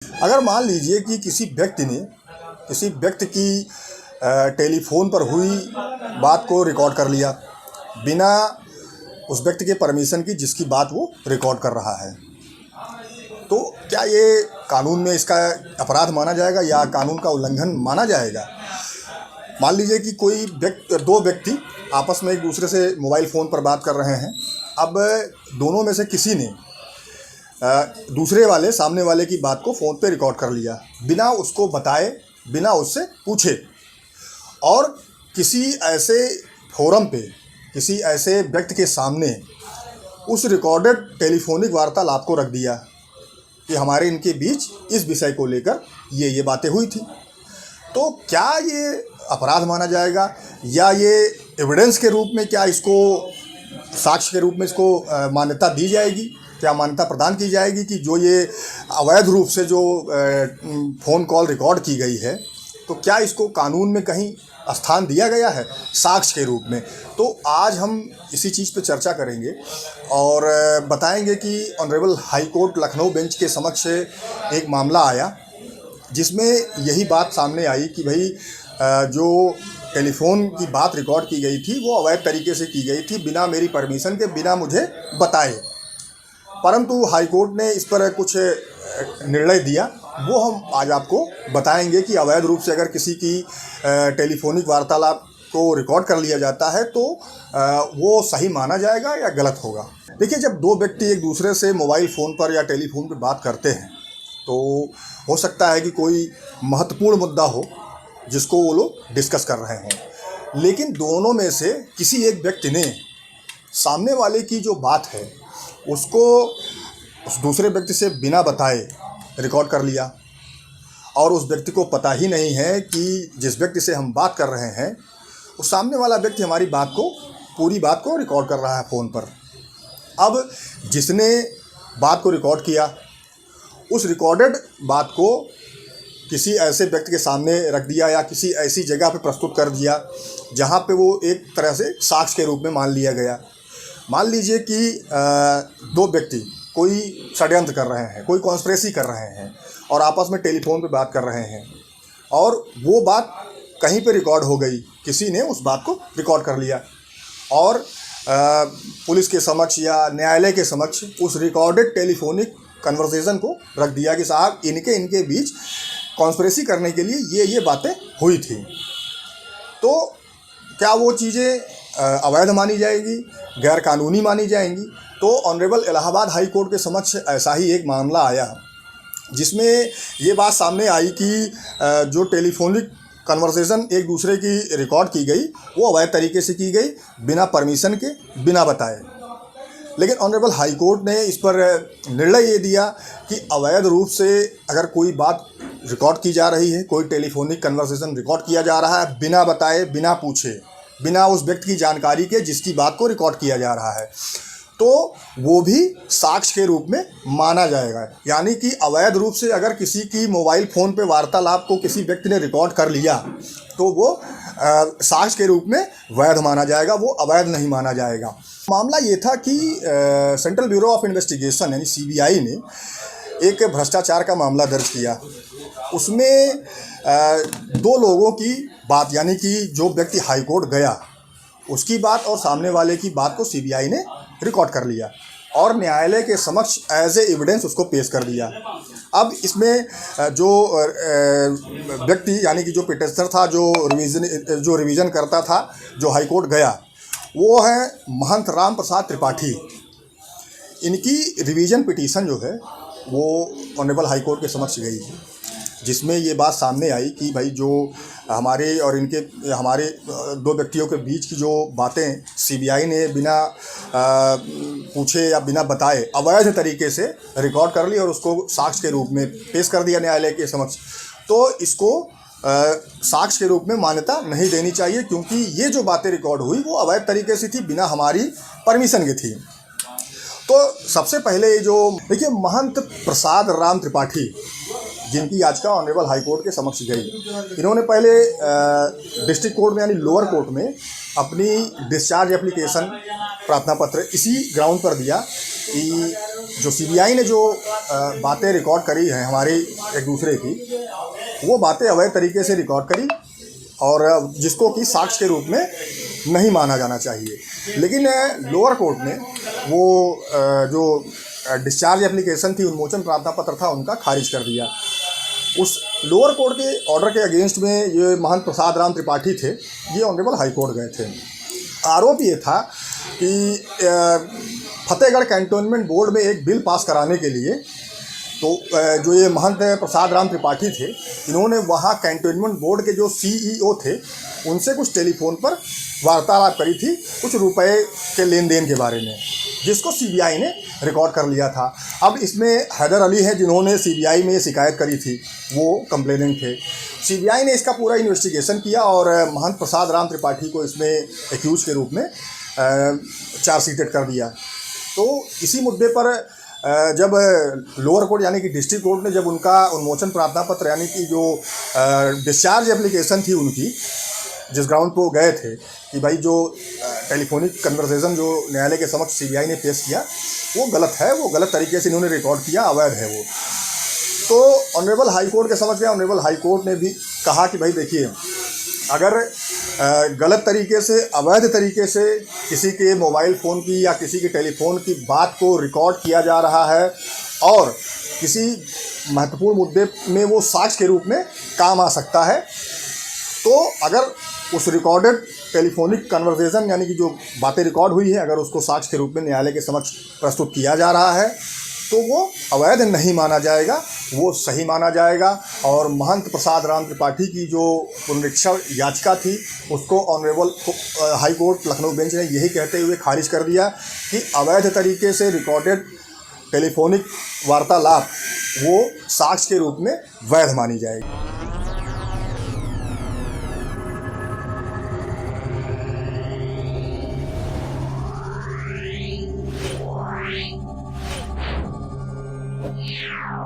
अगर मान लीजिए कि किसी व्यक्ति की टेलीफोन पर हुई बात को रिकॉर्ड कर लिया बिना उस व्यक्ति के परमिशन की जिसकी बात वो रिकॉर्ड कर रहा है, तो क्या ये कानून में इसका अपराध माना जाएगा या कानून का उल्लंघन माना जाएगा? मान लीजिए कि दो व्यक्ति आपस में एक दूसरे से मोबाइल फ़ोन पर बात कर रहे हैं। अब दोनों में से किसी ने दूसरे वाले सामने वाले की बात को फ़ोन पे रिकॉर्ड कर लिया बिना उसको बताए, बिना उससे पूछे, और किसी ऐसे फोरम पे, किसी ऐसे व्यक्ति के सामने उस रिकॉर्डेड टेलीफोनिक वार्तालाप को रख दिया कि हमारे इनके बीच इस विषय को लेकर ये बातें हुई थी। तो क्या ये अपराध माना जाएगा या ये एविडेंस के रूप में, क्या इसको साक्ष्य के रूप में इसको मान्यता दी जाएगी, क्या मान्यता प्रदान की जाएगी कि जो ये अवैध रूप से जो फ़ोन कॉल रिकॉर्ड की गई है, तो क्या इसको कानून में कहीं स्थान दिया गया है साक्ष्य के रूप में? तो आज हम इसी चीज़ पे चर्चा करेंगे और बताएंगे कि honourable high court Lucknow bench के समक्ष एक मामला आया जिसमें यही बात सामने आई कि भाई जो टेलीफोन की बात रिकॉर्ड की गई थी वो अवैध तरीके से की गई थी, बिना मेरी परमिशन के, बिना मुझे बताए। परंतु हाई कोर्ट ने इस पर कुछ निर्णय दिया, वो हम आज आपको बताएंगे कि अवैध रूप से अगर किसी की टेलीफोनिक वार्तालाप को रिकॉर्ड कर लिया जाता है तो वो सही माना जाएगा या गलत होगा। देखिए, जब दो व्यक्ति एक दूसरे से मोबाइल फ़ोन पर या टेलीफोन पर बात करते हैं तो हो सकता है कि कोई महत्वपूर्ण मुद्दा हो जिसको वो लोग डिस्कस कर रहे हों, लेकिन दोनों में से किसी एक व्यक्ति ने सामने वाले की जो बात है उसको उस दूसरे व्यक्ति से बिना बताए रिकॉर्ड कर लिया, और उस व्यक्ति को पता ही नहीं है कि जिस व्यक्ति से हम बात कर रहे हैं उस सामने वाला व्यक्ति हमारी पूरी बात को रिकॉर्ड कर रहा है फ़ोन पर। अब जिसने बात को रिकॉर्ड किया उस रिकॉर्डेड बात को किसी ऐसे व्यक्ति के सामने रख दिया या किसी ऐसी जगह पे प्रस्तुत कर दिया जहाँ पे वो एक तरह से साक्ष्य के रूप में मान लिया गया। मान लीजिए कि दो व्यक्ति कोई षड्यंत्र कर रहे हैं, कोई कॉन्स्पिरेसी कर रहे हैं और आपस में टेलीफोन पे बात कर रहे हैं, और वो बात कहीं पे रिकॉर्ड हो गई, किसी ने उस बात को रिकॉर्ड कर लिया और पुलिस के समक्ष या न्यायालय के समक्ष उस रिकॉर्डेड टेलीफोनिक कन्वर्सेशन को रख दिया कि साहब इनके बीच कॉन्स्पिरेसी करने के लिए ये बातें हुई थी। तो क्या वो चीज़ें अवैध मानी जाएगी, गैर कानूनी मानी जाएंगी? तो ऑनरेबल इलाहाबाद हाई कोर्ट के समक्ष ऐसा ही एक मामला आया जिसमें ये बात सामने आई कि जो टेलीफोनिक कन्वर्सेशन एक दूसरे की रिकॉर्ड की गई वो अवैध तरीके से की गई, बिना परमिशन के, बिना बताए। लेकिन ऑनरेबल हाई कोर्ट ने इस पर निर्णय ये दिया कि अवैध रूप से अगर कोई बात रिकॉर्ड की जा रही है, कोई टेलीफोनिक कन्वर्सेशन रिकॉर्ड किया जा रहा है बिना बताए, बिना पूछे, बिना उस व्यक्ति की जानकारी के जिसकी बात को रिकॉर्ड किया जा रहा है, तो वो भी साक्ष्य के रूप में माना जाएगा। यानी कि अवैध रूप से अगर किसी की मोबाइल फ़ोन पे वार्तालाप को किसी व्यक्ति ने रिकॉर्ड कर लिया तो वो साक्ष्य के रूप में वैध माना जाएगा, वो अवैध नहीं माना जाएगा। मामला ये था कि सेंट्रल ब्यूरो ऑफ इन्वेस्टिगेशन यानी सीबीआई ने एक भ्रष्टाचार का मामला दर्ज किया। उसमें दो लोगों की बात, यानी कि जो व्यक्ति हाई कोर्ट गया उसकी बात और सामने वाले की बात को सीबीआई ने रिकॉर्ड कर लिया और न्यायालय के समक्ष एज ए एविडेंस उसको पेश कर दिया। अब इसमें जो व्यक्ति यानी कि जो पिटिशनर था, जो रिवीजन करता था, जो हाई कोर्ट गया, वो है महंत राम प्रसाद त्रिपाठी। इनकी रिवीजन पिटीशन जो है वो ऑनरेबल हाई कोर्ट के समक्ष गई, जिसमें ये बात सामने आई कि भाई जो हमारे दो व्यक्तियों के बीच की जो बातें सीबीआई ने बिना पूछे या बिना बताए अवैध तरीके से रिकॉर्ड कर ली और उसको साक्ष्य के रूप में पेश कर दिया न्यायालय के समक्ष, तो इसको साक्ष्य के रूप में मान्यता नहीं देनी चाहिए, क्योंकि ये जो बातें रिकॉर्ड हुई वो अवैध तरीके से थी, बिना हमारी परमिशन के थी। तो सबसे पहले जो देखिए, महंत प्रसाद राम त्रिपाठी जिनकी याचिका ऑनरेबल हाई कोर्ट के समक्ष गई, इन्होंने पहले डिस्ट्रिक्ट कोर्ट में यानी लोअर कोर्ट में अपनी डिस्चार्ज एप्लीकेशन प्रार्थना पत्र इसी ग्राउंड पर दिया कि जो सीबीआई ने जो बातें रिकॉर्ड करी हैं हमारी एक दूसरे की, वो बातें अवैध तरीके से रिकॉर्ड करी और जिसको कि साक्ष्य के रूप में नहीं माना जाना चाहिए। लेकिन लोअर कोर्ट ने वो जो डिस्चार्ज एप्लीकेशन थी, उन्मोचन प्रार्थना पत्र था, उनका खारिज कर दिया। उस लोअर कोर्ट के ऑर्डर के अगेंस्ट में ये महंत प्रसाद राम त्रिपाठी थे, ये ऑनरेबल हाई कोर्ट गए थे। आरोप ये था कि फतेहगढ़ कैंटोनमेंट बोर्ड में एक बिल पास कराने के लिए तो जो ये महंत प्रसाद राम त्रिपाठी थे, इन्होंने वहाँ कैंटोनमेंट बोर्ड के जो सीईओ थे उनसे कुछ टेलीफोन पर वार्तालाप करी थी कुछ रुपए के लेन देन के बारे में, जिसको सीबीआई ने रिकॉर्ड कर लिया था। अब इसमें हैदर अली हैं जिन्होंने सीबीआई में शिकायत करी थी, वो कंप्लेनेंट थे। सीबीआई ने इसका पूरा इन्वेस्टिगेशन किया और महंत प्रसाद राम त्रिपाठी को इसमें एक्यूज के रूप में चार्जशीटेड कर दिया। तो इसी मुद्दे पर जब लोअर कोर्ट यानी कि डिस्ट्रिक्ट कोर्ट ने जब उनका उन्मोचन प्रार्थना पत्र यानी कि जो डिस्चार्ज एप्लीकेशन थी उनकी, जिस ग्राउंड पर गए थे कि भाई जो टेलीफोनिक कन्वर्सेशन जो न्यायालय के समक्ष सीबीआई ने पेश किया वो गलत है, वो गलत तरीके से इन्होंने रिकॉर्ड किया, अवैध है वो। तो ऑनरेबल हाई कोर्ट के समक्ष गया। ऑनरेबल हाई कोर्ट ने भी कहा कि भाई देखिए, अगर गलत तरीके से, अवैध तरीके से किसी के मोबाइल फ़ोन की या किसी के टेलीफोन की बात को रिकॉर्ड किया जा रहा है और किसी महत्वपूर्ण मुद्दे में वो साक्ष्य के रूप में काम आ सकता है, तो अगर उस रिकॉर्डेड टेलीफोनिक कन्वर्सेशन यानी कि जो बातें रिकॉर्ड हुई है, अगर उसको साक्ष्य के रूप में न्यायालय के समक्ष प्रस्तुत किया जा रहा है तो वो अवैध नहीं माना जाएगा, वो सही माना जाएगा। और महंत प्रसाद राम त्रिपाठी की जो पुनरीक्षा याचिका थी उसको honourable high court Lucknow bench ने यही कहते हुए खारिज कर दिया कि अवैध तरीके से रिकॉर्डेड टेलीफोनिक वार्तालाप वो साक्ष्य के रूप में वैध मानी जाएगी। Yeah.